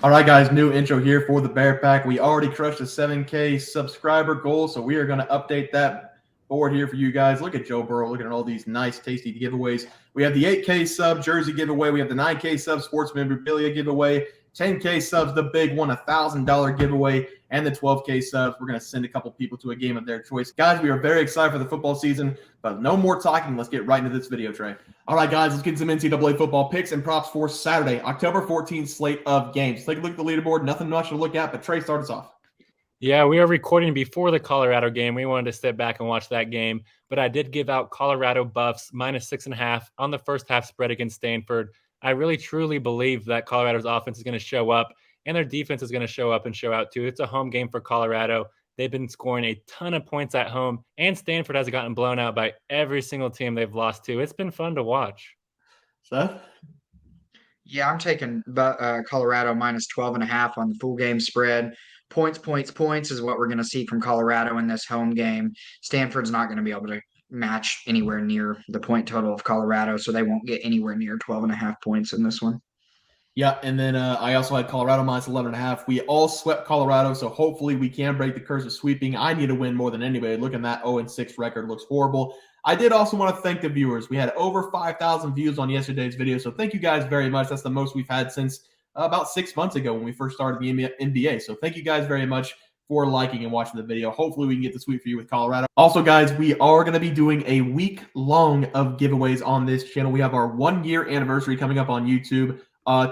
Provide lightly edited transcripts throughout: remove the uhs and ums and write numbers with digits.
All right, guys, new intro here for the Bear Pack. We already crushed the 7K subscriber goal, so we are going to update that board here for you guys. Look at Joe Burrow, looking at all these nice, tasty giveaways. We have the 8K sub jersey giveaway. We have the 9K sub sports memorabilia giveaway, 10K subs, the big one, $1,000 giveaway, and the 12K subs. We're going to send a couple people to a game of their choice. Guys, we are very excited for the football season, but no more talking. Let's get right into this video, Trey. All right, guys, let's get some NCAA football picks and props for Saturday, October 14th slate of games. Take a look at the leaderboard. Nothing much to look at, but Trey, start us off. Yeah, we are recording before the Colorado game. We wanted to step back and watch that game, but I did give out Colorado Buffs -6.5 on the first half spread against Stanford. I really, truly believe that Colorado's offense is going to show up, and their defense is going to show up and show out too. It's a home game for Colorado. They've been scoring a ton of points at home, and Stanford has gotten blown out by every single team they've lost to. It's been fun to watch. Seth? Yeah, I'm taking Colorado -12.5 on the full game spread. Points is what we're going to see from Colorado in this home game. Stanford's not going to be able to match anywhere near the point total of Colorado, so they won't get anywhere near 12.5 points in this one. Yeah, and then I also had Colorado -11.5. We all swept Colorado, so hopefully we can break the curse of sweeping. I need to win more than anybody. Look at that 0-6 record. Looks horrible. I did also want to thank the viewers. We had over 5,000 views on yesterday's video, so thank you guys very much. That's the most we've had since about 6 months ago when we first started the NBA. So thank you guys very much for liking and watching the video. Hopefully we can get the sweep for you with Colorado. Also, guys, we are going to be doing a week long of giveaways on this channel. We have our 1-year anniversary coming up on YouTube.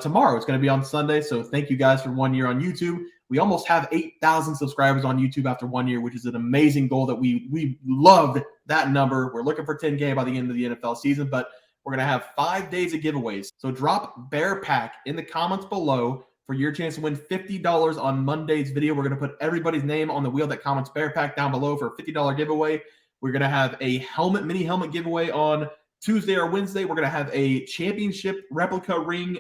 Tomorrow. It's going to be on Sunday, so thank you guys for 1 year on YouTube. We almost have 8,000 subscribers on YouTube after 1 year, which is an amazing goal that we loved that number. We're looking for 10K by the end of the NFL season, but we're going to have 5 days of giveaways. So drop Bear Pack in the comments below for your chance to win $50 on Monday's video. We're going to put everybody's name on the wheel that comments Bear Pack down below for a $50 giveaway. We're going to have a mini helmet giveaway on Tuesday or Wednesday. We're going to have a championship replica ring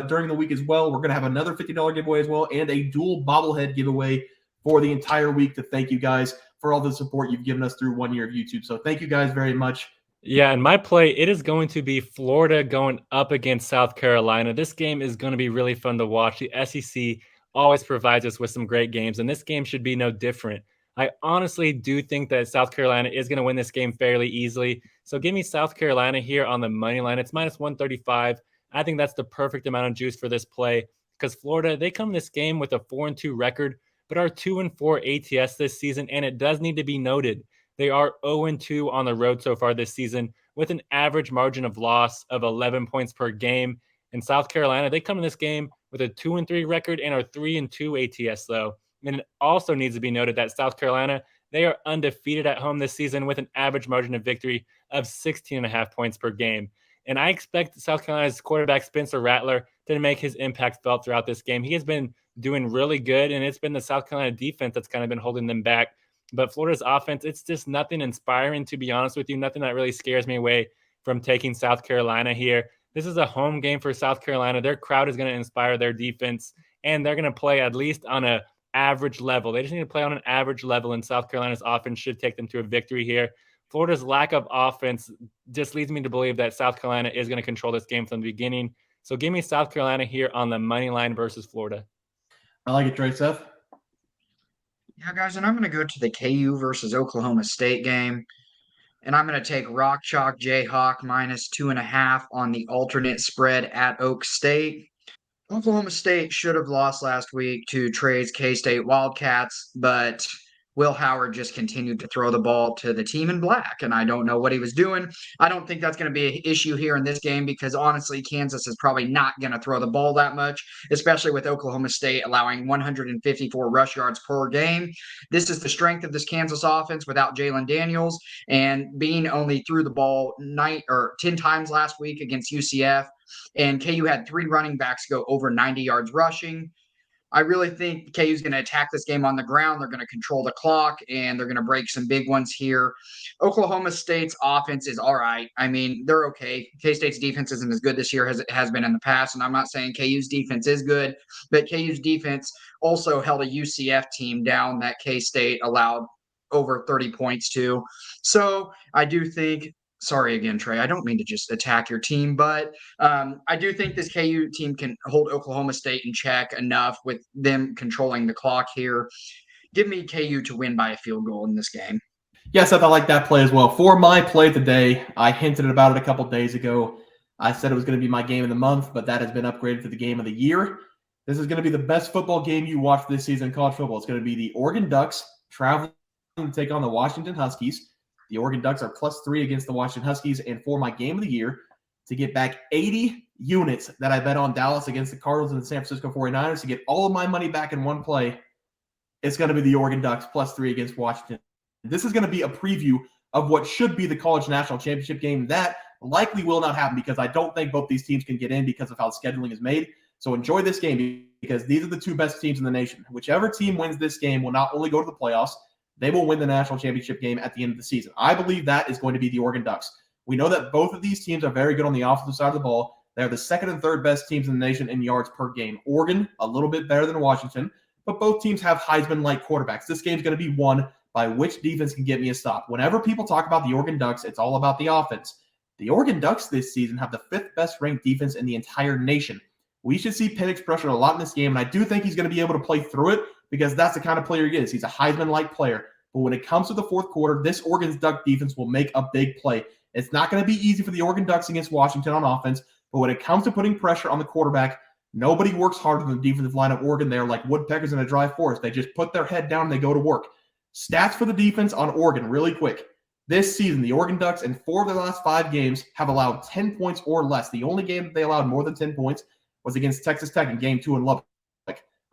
during the week as well. We're going to have another $50 giveaway as well, and a dual bobblehead giveaway for the entire week to thank you guys for all the support you've given us through 1 year of YouTube. So thank you guys very much. Yeah, and my play, it is going to be Florida going up against South Carolina. This game is going to be really fun to watch. The SEC always provides us with some great games, and this game should be no different. I honestly do think that South Carolina is going to win this game fairly easily. So give me South Carolina here on the money line. It's -135. I think that's the perfect amount of juice for this play because Florida, they come this game with a 4-2 record, but are 2-4 ATS this season. And it does need to be noted, they are 0-2 on the road so far this season with an average margin of loss of 11 points per game. In South Carolina, they come in this game with a 2-3 record and are 3-2 ATS though. And it also needs to be noted that South Carolina, they are undefeated at home this season with an average margin of victory of 16.5 points per game. And I expect South Carolina's quarterback, Spencer Rattler, to make his impact felt throughout this game. He has been doing really good, and it's been the South Carolina defense that's kind of been holding them back. But Florida's offense, it's just nothing inspiring, to be honest with you, nothing that really scares me away from taking South Carolina here. This is a home game for South Carolina. Their crowd is going to inspire their defense, and they're going to play at least on an average level. They just need to play on an average level, and South Carolina's offense should take them to a victory here. Florida's lack of offense just leads me to believe that South Carolina is going to control this game from the beginning. So give me South Carolina here on the money line versus Florida. I like it, Trey. Seth? Yeah, guys, and I'm going to go to the KU versus Oklahoma State game. And I'm going to take Rock Chalk Jayhawk -2.5 on the alternate spread at Oak State. Oklahoma State should have lost last week to Trey's K-State Wildcats, but Will Howard just continued to throw the ball to the team in black, and I don't know what he was doing. I don't think that's going to be an issue here in this game because, honestly, Kansas is probably not going to throw the ball that much, especially with Oklahoma State allowing 154 rush yards per game. This is the strength of this Kansas offense without Jalen Daniels, and Bean only threw the ball 10 times last week against UCF, and KU had 3 running backs go over 90 yards rushing. I really think KU is going to attack this game on the ground. They're going to control the clock, and they're going to break some big ones here. Oklahoma State's offense is all right. I mean, they're okay. K-State's defense isn't as good this year as it has been in the past, and I'm not saying KU's defense is good, but KU's defense also held a UCF team down that K-State allowed over 30 points to. So I do think sorry again, Trey. I don't mean to just attack your team, but I do think this KU team can hold Oklahoma State in check enough with them controlling the clock here. Give me KU to win by a field goal in this game. Yes, I like that play as well. For my play today, I hinted about it a couple days ago. I said it was going to be my game of the month, but that has been upgraded to the game of the year. This is going to be the best football game you watch this season in college football. It's going to be the Oregon Ducks traveling to take on the Washington Huskies. The Oregon Ducks are +3 against the Washington Huskies. And for my game of the year, to get back 80 units that I bet on Dallas against the Cardinals and the San Francisco 49ers, to get all of my money back in one play, it's going to be the Oregon Ducks +3 against Washington. This is going to be a preview of what should be the college national championship game. That likely will not happen because I don't think both these teams can get in because of how scheduling is made. So enjoy this game because these are the two best teams in the nation. Whichever team wins this game will not only go to the playoffs, they will win the national championship game at the end of the season. I believe that is going to be the Oregon Ducks. We know that both of these teams are very good on the offensive side of the ball. They're the second and third best teams in the nation in yards per game. Oregon, a little bit better than Washington, but both teams have Heisman-like quarterbacks. This game's going to be won by which defense can get me a stop. Whenever people talk about the Oregon Ducks, it's all about the offense. The Oregon Ducks this season have the 5th best ranked defense in the entire nation. We should see Penix pressure a lot in this game, and I do think he's going to be able to play through it because that's the kind of player he is. He's a Heisman-like player. But when it comes to the fourth quarter, this Oregon Duck defense will make a big play. It's not going to be easy for the Oregon Ducks against Washington on offense, but when it comes to putting pressure on the quarterback, nobody works harder than the defensive line of Oregon. They're like woodpeckers in a dry forest. They just put their head down and they go to work. Stats for the defense on Oregon really quick. This season, the Oregon Ducks in 4 of their last 5 games have allowed 10 points or less. The only game that they allowed more than 10 points was against Texas Tech in Game 2 in Lubbock.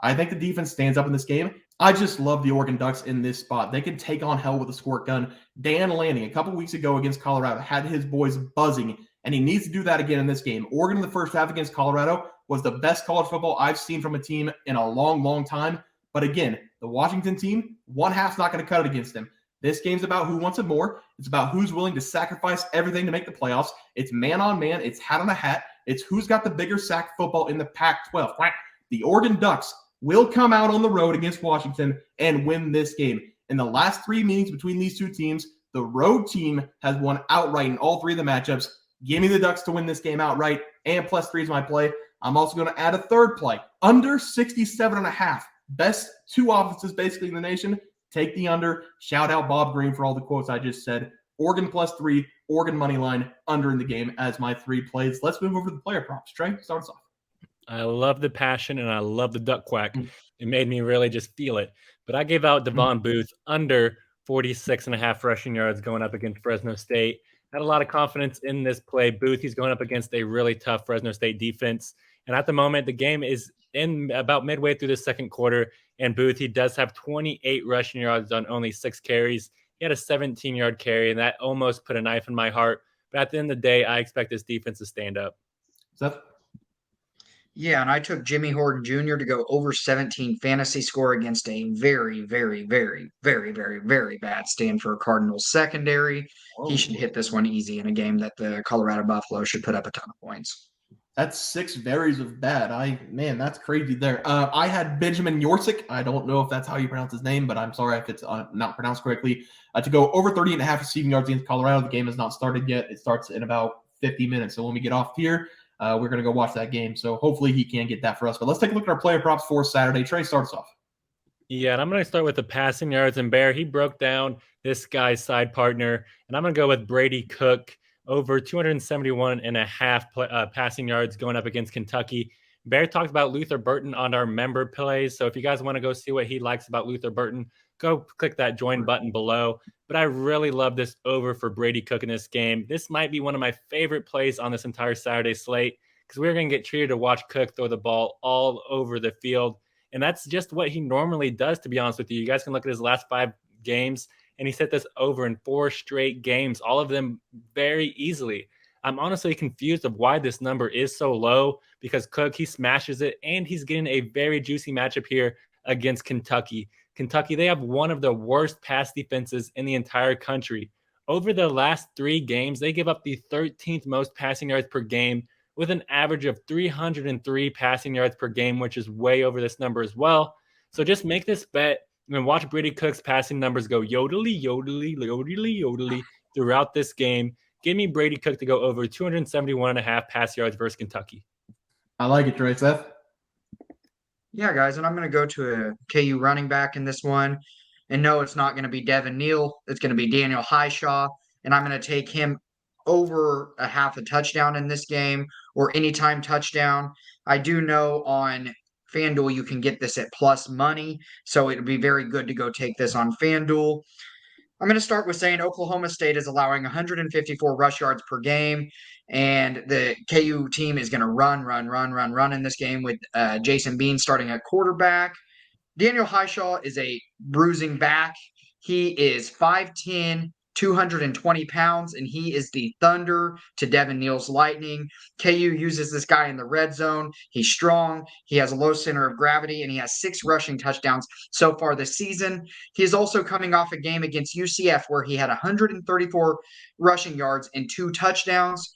I think the defense stands up in this game. I just love the Oregon Ducks in this spot. They can take on hell with a squirt gun. Dan Lanning, a couple weeks ago against Colorado, had his boys buzzing, and he needs to do that again in this game. Oregon in the first half against Colorado was the best college football I've seen from a team in a long, long time. But again, the Washington team, one half's not going to cut it against them. This game's about who wants it more. It's about who's willing to sacrifice everything to make the playoffs. It's man on man. It's hat on a hat. It's who's got the bigger sack football in the Pac-12. The Oregon Ducks will come out on the road against Washington and win this game. In the last 3 meetings between these two teams, the road team has won outright in all 3 of the matchups. Give me the Ducks to win this game outright, and +3 is my play. I'm also going to add a third play. Under 67.5. Best 2 offenses basically in the nation. Take the under. Shout out Bob Green for all the quotes I just said. Oregon +3, Oregon money line, under in the game as my 3 plays. Let's move over to the player props. Trey, start us off. I love the passion and I love the duck quack. It made me really just feel it. But I gave out Devon Booth under 46.5 rushing yards going up against Fresno State. Had a lot of confidence in this play. Booth, he's going up against a really tough Fresno State defense. And at the moment, the game is in about midway through the second quarter. And Booth, he does have 28 rushing yards on only 6 carries. He had a 17-yard carry, and that almost put a knife in my heart. But at the end of the day, I expect this defense to stand up. Seth? Yeah, and I took Jimmy Horton Jr. to go over 17 fantasy score against a very, very, very, very, very, very bad Stanford Cardinals secondary. He should hit this one easy in a game that the Colorado Buffalo should put up a ton of points. That's 6 varies of bad. Man, that's crazy there. I had Benjamin Yorsick. I don't know if that's how you pronounce his name, but I'm sorry if it's not pronounced correctly. To go over 30.5 receiving yards against Colorado. The game has not started yet. It starts in about 50 minutes. So when we get off here, we're going to go watch that game. So hopefully he can get that for us. But let's take a look at our player props for Saturday. Trey, start us off. Yeah, and I'm going to start with the passing yards. And Bear, he broke down this guy's side partner. And I'm going to go with Brady Cook over 271.5 passing yards going up against Kentucky. Bear talked about Luther Burton on our member plays. So if you guys want to go see what he likes about Luther Burton, go click that join button below. But I really love this over for Brady Cook in this game. This might be one of my favorite plays on this entire Saturday slate because we're going to get treated to watch Cook throw the ball all over the field. And that's just what he normally does, to be honest with you. You guys can look at his last 5 games, and he set this over in 4 straight games, all of them very easily. I'm honestly confused of why this number is so low because Cook, he smashes it, and he's getting a very juicy matchup here against Kentucky. Kentucky, they have one of the worst pass defenses in the entire country. Over the last 3 games, they give up the 13th most passing yards per game with an average of 303 passing yards per game, which is way over this number as well. So just make this bet and watch Brady Cook's passing numbers go yodely, yodely, yodely, yodely throughout this game. Give me Brady Cook to go over 271.5 pass yards versus Kentucky. I like it, Trey. Seth? Yeah, guys, and I'm going to go to a KU running back in this one. And no, it's not going to be Devin Neal. It's going to be Daniel Hishaw. And I'm going to take him over a half a touchdown in this game or anytime touchdown. I do know on FanDuel you can get this at plus money. So it would be very good to go take this on FanDuel. I'm going to start with saying Oklahoma State is allowing 154 rush yards per game, and the KU team is going to run in this game with Jason Bean starting at quarterback. Daniel Hishaw is a bruising back. He is 5'10", 220 pounds, and he is the thunder to Devin Neal's lightning. KU uses this guy in the red zone. He's strong. He has a low center of gravity, and he has 6 rushing touchdowns so far this season. He is also coming off a game against UCF where he had 134 rushing yards and 2 touchdowns.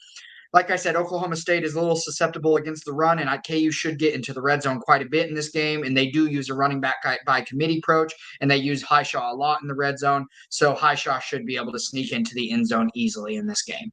Like I said, Oklahoma State is a little susceptible against the run, and KU should get into the red zone quite a bit in this game, and they do use a running back by committee approach, and they use Hishaw a lot in the red zone, so Hishaw should be able to sneak into the end zone easily in this game.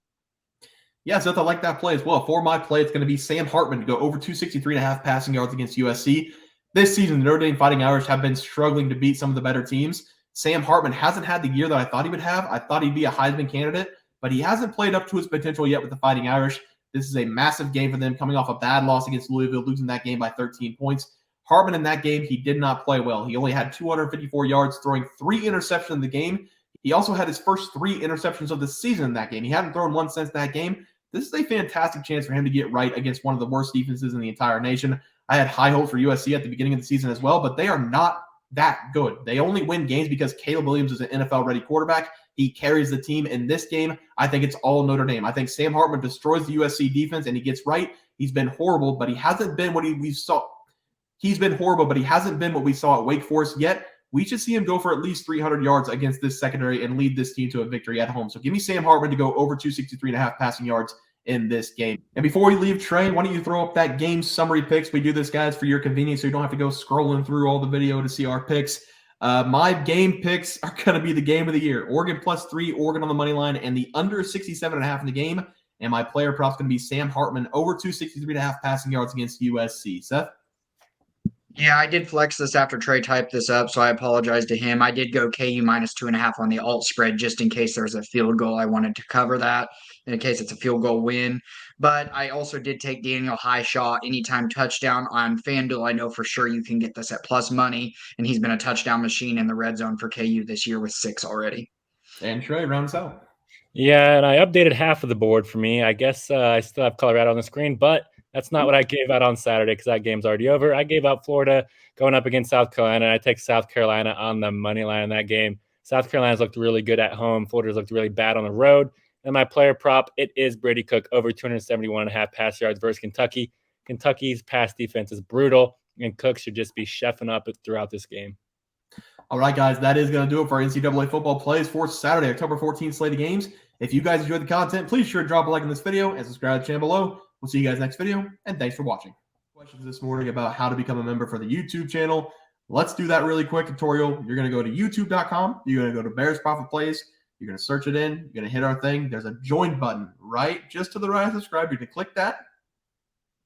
Yeah, Seth, I like that play as well. For my play, it's going to be Sam Hartman to go over 263.5 passing yards against USC. This season, the Notre Dame Fighting Irish have been struggling to beat some of the better teams. Sam Hartman hasn't had the year that I thought he would have. I thought he'd be a Heisman candidate, but he hasn't played up to his potential yet with the Fighting Irish. This is a massive game for them, coming off a bad loss against Louisville, losing that game by 13 points. Hartman in that game, he did not play well. He only had 254 yards, throwing 3 interceptions in the game. He also had his first 3 interceptions of the season in that game. He hadn't thrown one since that game. This is a fantastic chance for him to get right against one of the worst defenses in the entire nation. I had high hopes for USC at the beginning of the season as well, but they are not that good. They only win games because Caleb Williams is an NFL-ready quarterback. He carries the team in this game. I think it's all Notre Dame. I think Sam Hartman destroys the USC defense and he gets right. He's been horrible, but he hasn't been what we saw. He's been horrible, but he hasn't been what we saw at Wake Forest yet. We should see him go for at least 300 yards against this secondary and lead this team to a victory at home. So give me Sam Hartman to go over 263.5 passing yards in this game. And before we leave, Trey, why don't you throw up that game summary picks? We do this, guys, for your convenience, so you don't have to go scrolling through all the video to see our picks. My game picks are going to be the game of the year. Oregon +3, Oregon on the money line, and the under 67.5 in the game. And my player prop's going to be Sam Hartman over 263.5 passing yards against USC. Seth? Yeah, I did flex this after Trey typed this up, so I apologize to him. I did go KU -2.5 on the alt spread just in case there's a field goal. I wanted to cover that in case it's a field goal win. But I also did take Daniel Hishaw anytime touchdown on FanDuel. I know for sure you can get this at plus money, and he's been a touchdown machine in the red zone for KU this year with 6 already. And Trey, round us out. Yeah, and I updated half of the board for me. I guess I still have Colorado on the screen, but that's not what I gave out on Saturday because that game's already over. I gave out Florida going up against South Carolina, and I take South Carolina on the money line in that game. South Carolina's looked really good at home. Florida's looked really bad on the road. And my player prop, it is Brady Cook over 271.5 pass yards versus Kentucky. Kentucky's pass defense is brutal, and Cook should just be chefing up throughout this game. All right, guys, that is going to do it for our NCAA football plays for Saturday, October 14th slate of games. If you guys enjoyed the content, please sure to drop a like on this video and subscribe to the channel below. We'll see you guys next video, and thanks for watching. Questions this morning about how to become a member for the YouTube channel. Let's do that really quick tutorial. You're going to go to youtube.com. You're going to go to Bears Profit Plays. You're going to search it in. You're going to hit our thing. There's a join button right just to the right of subscribe. You can click that.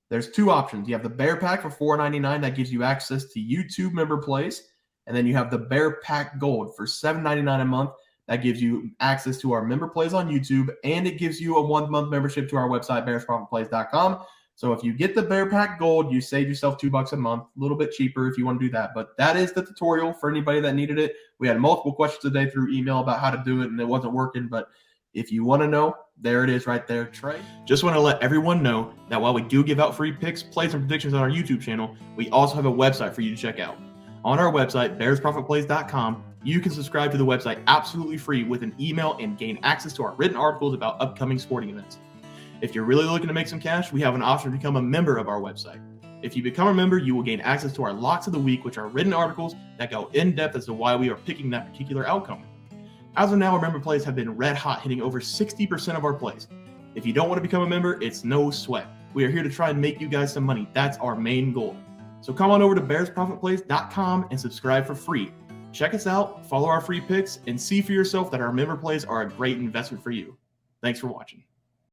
There's 2 options. You have the Bear Pack for $4.99. That gives you access to YouTube member plays. And then you have the Bear Pack Gold for $7.99 a month. That gives you access to our member plays on YouTube, and it gives you a 1-month membership to our website, bearsprofitplays.com. So if you get the Bear Pack Gold, you save yourself $2 a month, a little bit cheaper if you want to do that. But that is the tutorial for anybody that needed it. We had multiple questions today through email about how to do it, and it wasn't working. But if you want to know, there it is right there, Trey. Just want to let everyone know that while we do give out free picks, plays, and predictions on our YouTube channel, we also have a website for you to check out. On our website, bearsprofitplays.com, you can subscribe to the website absolutely free with an email and gain access to our written articles about upcoming sporting events. If you're really looking to make some cash, we have an option to become a member of our website. If you become a member, you will gain access to our Locks of the Week, which are written articles that go in depth as to why we are picking that particular outcome. As of now, our member plays have been red hot, hitting over 60% of our plays. If you don't want to become a member, it's no sweat. We are here to try and make you guys some money. That's our main goal. So come on over to bearsprofitplays.com and subscribe for free. Check us out, follow our free picks, and see for yourself that our member plays are a great investment for you. Thanks for watching.